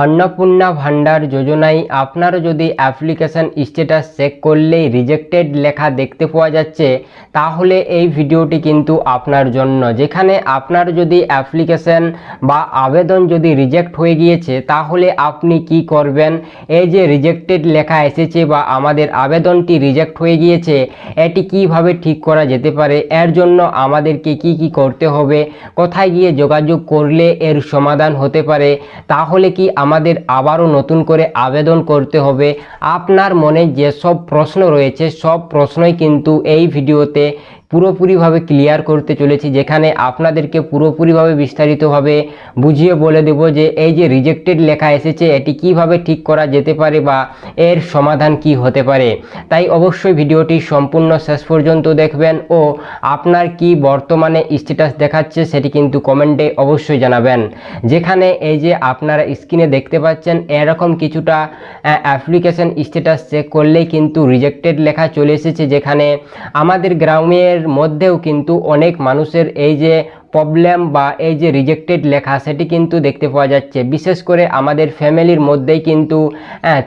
अन्नपूर्णा भांडार योजनाয় আপনারা যদি অ্যাপ্লিকেশন স্ট্যাটাস চেক করলেই রিজেক্টেড লেখা দেখতে পাওয়া যাচ্ছে, তাহলে এই ভিডিওটি কিন্তু আপনার জন্য। যেখানে আপনার যদি অ্যাপ্লিকেশন বা আবেদন যদি রিজেক্ট হয়ে গিয়েছে, তাহলে আপনি কি করবেন। এই যে রিজেক্টেড লেখা এসেছে বা আমাদের আবেদনটি রিজেক্ট হয়ে গিয়েছে, এটি কিভাবে ঠিক করা যেতে পারে, এর জন্য আমাদেরকে কি করতে হবে, কোথায় গিয়ে যোগাযোগ করলে এর সমাধান হতে পারে, তাহলে কি আমাদের আবারও নতুন করে আবেদন করতে হবে। আপনার মনে যে সব প্রশ্ন রয়েছে, সব প্রশ্নই কিন্তু এই ভিডিওতে পুরোপুরিভাবে ক্লিয়ার করতে চলেছি, যেখানে আপনাদেরকে পুরোপুরিভাবে বিস্তারিতভাবে বুঝিয়ে বলে দেব যে এই যে রিজেক্টেড লেখা এসেছে এটি কিভাবে ঠিক করা যেতে পারে বা এর সমাধান কি হতে পারে। তাই অবশ্যই ভিডিওটি সম্পূর্ণ শেষ পর্যন্ত দেখবেন ও আপনার কি বর্তমানে স্ট্যাটাস দেখাচ্ছে সেটি কিন্তু কমেন্টে অবশ্যই জানাবেন। যেখানে এই যে আপনারা স্ক্রিনে দেখতে পাচ্ছেন, এরকম কিছুটা অ্যাপ্লিকেশন স্ট্যাটাস চেক করলেই কিন্তু রিজেক্টেড লেখা চলে এসেছে। যেখানে আমাদের গ্রামের মধ্যেও কিন্তু অনেক মানুষের এই যে প্রবলেম বা এই যে রিজেক্টেড লেখা সেটি কিন্তু দেখতে পাওয়া যাচ্ছে। বিশেষ করে আমাদের ফ্যামিলির মধ্যেই কিন্তু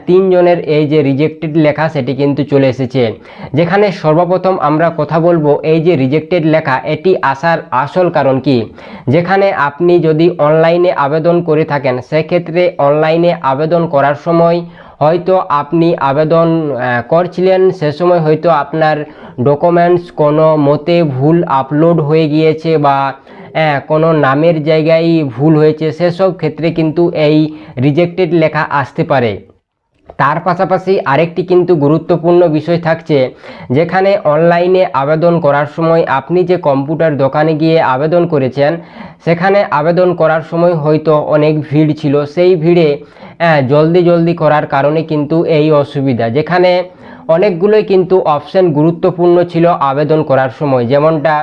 3 জনের এই যে রিজেক্টেড লেখা সেটি কিন্তু চলে এসেছে। যেখানে সর্বপ্রথম আমরা কথা বলবো এই যে রিজেক্টেড লেখা এটি আসার আসল কারণ কি। যেখানে আপনি যদি অনলাইনে আবেদন করে থাকেন, সেক্ষেত্রে অনলাইনে আবেদন করার সময় হয়তো আপনি আবেদন করছিলেন, সে সময় হয়তো আপনার ডকুমেন্টস কোনো মতে ভুল আপলোড হয়ে গিয়েছে বা কোনো নামের জায়গায় ভুল হয়েছে, সেসব ক্ষেত্রে কিন্তু এই রিজেক্টেড লেখা আসতে পারে। তার পাশাপাশি আরেকটি কিন্তু গুরুত্বপূর্ণ বিষয় থাকছে, যেখানে অনলাইনে আবেদন করার সময় আপনি যে কম্পিউটার দোকানে গিয়ে আবেদন করেছেন, সেখানে আবেদন করার সময় হয়তো অনেক ভিড় ছিল, সেই ভিড়ে জলদি করার কারণে কিন্তু এই অসুবিধা। যেখানে অনেকগুলোই কিন্তু অপশান গুরুত্বপূর্ণ ছিল আবেদন করার সময়, যেমনটা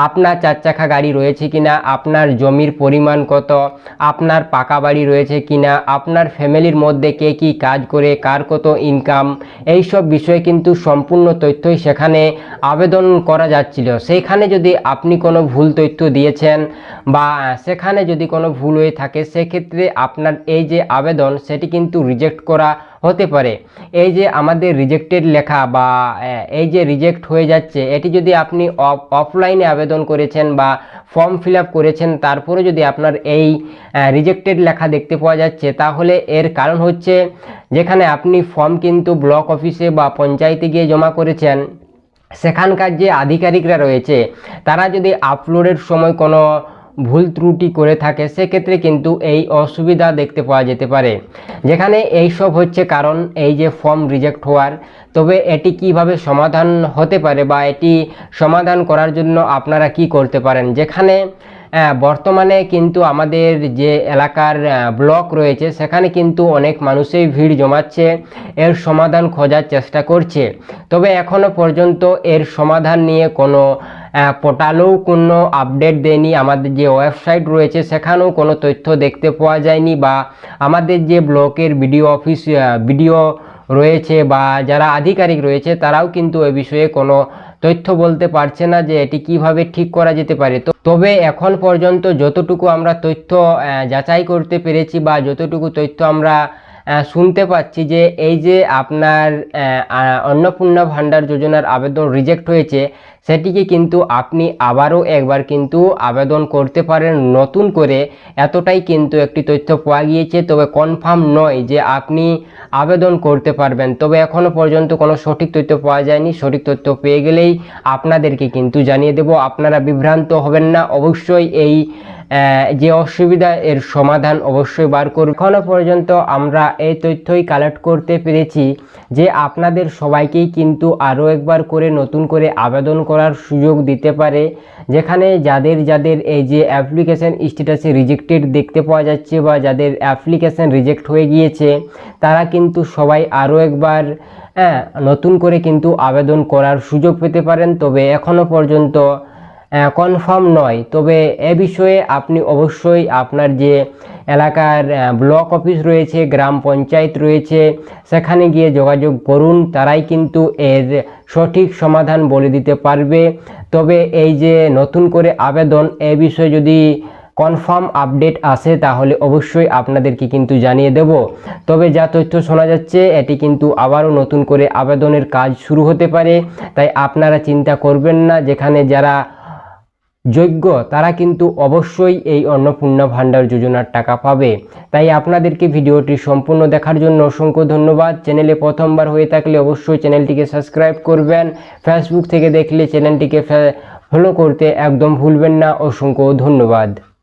আপনার 4 চাকা গাড়ি রয়েছে কিনা, আপনার জমির পরিমাণ কত, আপনার পাকা বাড়ি রয়েছে কিনা, আপনার ফ্যামিলির মধ্যে কে কী কাজ করে, কার কত ইনকাম, এই সব বিষয়ে কিন্তু সম্পূর্ণ তথ্যই সেখানে আবেদন করা যাচ্ছিল। সেইখানে যদি আপনি কোনো ভুল তথ্য দিয়েছেন বা সেখানে যদি কোনো ভুল হয়ে থাকে, সেক্ষেত্রে আপনার এই যে আবেদন সেটি কিন্তু রিজেক্ট করা হতে পারে। এই যে আমাদের রিজেক্টেড লেখা বা এই যে রিজেক্ট হয়ে যাচ্ছে, এটি যদি আপনি অফলাইনে আবেদন করেছেন বা ফর্ম ফিল আপ করেছেন, তারপরে যদি আপনার এই রিজেক্টেড লেখা দেখতে পাওয়া যাচ্ছে, তাহলে এর কারণ হচ্ছে যেখানে আপনি ফর্ম কিন্তু ব্লক অফিসে বা পঞ্চায়েতে গিয়ে জমা করেছেন, সেখানকার যে আধিকারিকরা রয়েছে তারা যদি আপলোডের সময় কোনো ভুল ত্রুটি করে থাকে, সেক্ষেত্রে কিন্তু এই অসুবিধা দেখতে পাওয়া যেতে পারে। যেখানে এই সব হচ্ছে কারণ এই যে ফর্ম রিজেক্ট হওয়ার। তবে এটি কিভাবে সমাধান হতে পারে বা এটি সমাধান করার জন্য আপনারা কি করতে পারেন। যেখানে বর্তমানে কিন্তু আমাদের যে এলাকার ব্লক রয়েছে, সেখানে কিন্তু অনেক মানুষই ভিড় জমাচ্ছে, এর সমাধান খোঁজার চেষ্টা করছে। তবে এখনও পর্যন্ত এর সমাধান নিয়ে কোনো পোর্টালেও কোনো আপডেট দেয়নি। আমাদের যে ওয়েবসাইট রয়েছে সেখানেও কোনো তথ্য দেখতে পাওয়া যায়নি, বা আমাদের যে ব্লকের বিডিও অফিস বিডিও রয়েছে বা যারা আধিকারিক রয়েছে তারাও কিন্তু এ বিষয়ে কোনো তথ্য বলতে পারছে না যে এটি কিভাবে ঠিক করা যেতে পারে। তবে এখন পর্যন্ত যতটুকু আমরা তথ্য যাচাই করতে পেরেছি বা যতটুকু তথ্য আমরা শুনতে পাচ্ছি, যে এই যে আপনার অন্নপূর্ণা ভান্ডার যোজনার আবেদন রিজেক্ট হয়েছে, সেটিকে কিন্তু আপনি আবারও একবার কিন্তু আবেদন করতে পারেন নতুন করে, এতটাই কিন্তু একটি তথ্য পাওয়া গিয়েছে। তবে কনফার্ম নয় যে আপনি আবেদন করতে পারবেন, তবে এখনও পর্যন্ত কোনো সঠিক তথ্য পাওয়া যায়নি। সঠিক তথ্য পেয়ে গেলেই আপনাদেরকে কিন্তু জানিয়ে দেব, আপনারা বিভ্রান্ত হবেন না। অবশ্যই এই যে অসুবিধা এর সমাধান অবশ্যই বার করুন। এখনও পর্যন্ত আমরা এই তথ্যই কালেক্ট করতে পেরেছি যে আপনাদের সবাইকেই কিন্তু আরও একবার করে নতুন করে আবেদন করার সুযোগ দিতে পারে। যেখানে যাদের এই যে অ্যাপ্লিকেশন স্ট্যাটাসে রিজেক্টেড দেখতে পাওয়া যাচ্ছে বা যাদের অ্যাপ্লিকেশন রিজেক্ট হয়ে গিয়েছে, তারা কিন্তু সবাই আরও একবার নতুন করে কিন্তু আবেদন করার সুযোগ পেতে পারেন। তবে এখনও পর্যন্ত কনফার্ম নয়। তবে এ বিষয়ে আপনি অবশ্যই আপনার যে এলাকার ব্লক অফিস রয়েছে, গ্রাম পঞ্চায়েত রয়েছে, সেখানে গিয়ে যোগাযোগ করুন, তারাই কিন্তু এর সঠিক সমাধান বলে দিতে পারবে। তবে এই যে নতুন করে আবেদন, এ বিষয়ে যদি কনফার্ম আপডেট আসে তাহলে অবশ্যই আপনাদেরকে কিন্তু জানিয়ে দেব। তবে যা তথ্য শোনা যাচ্ছে এটি কিন্তু আবারও নতুন করে আবেদনের কাজ শুরু হতে পারে, তাই আপনারা চিন্তা করবেন না। যেখানে যারা যোগ্য তারা কিন্তু অবশ্যই এই অন্নপূর্ণা ভাণ্ডার যোজনার টাকা পাবে। তাই আপনাদেরকে ভিডিওটি সম্পূর্ণ দেখার জন্য অসংখ্য ধন্যবাদ। চ্যানেলে প্রথমবার হয়ে থাকলে অবশ্যই চ্যানেলটিকে সাবস্ক্রাইব করবেন। ফেসবুক থেকে দেখলে চ্যানেলটিকে ফলো করতে একদম ভুলবেন না। অসংখ্য ধন্যবাদ।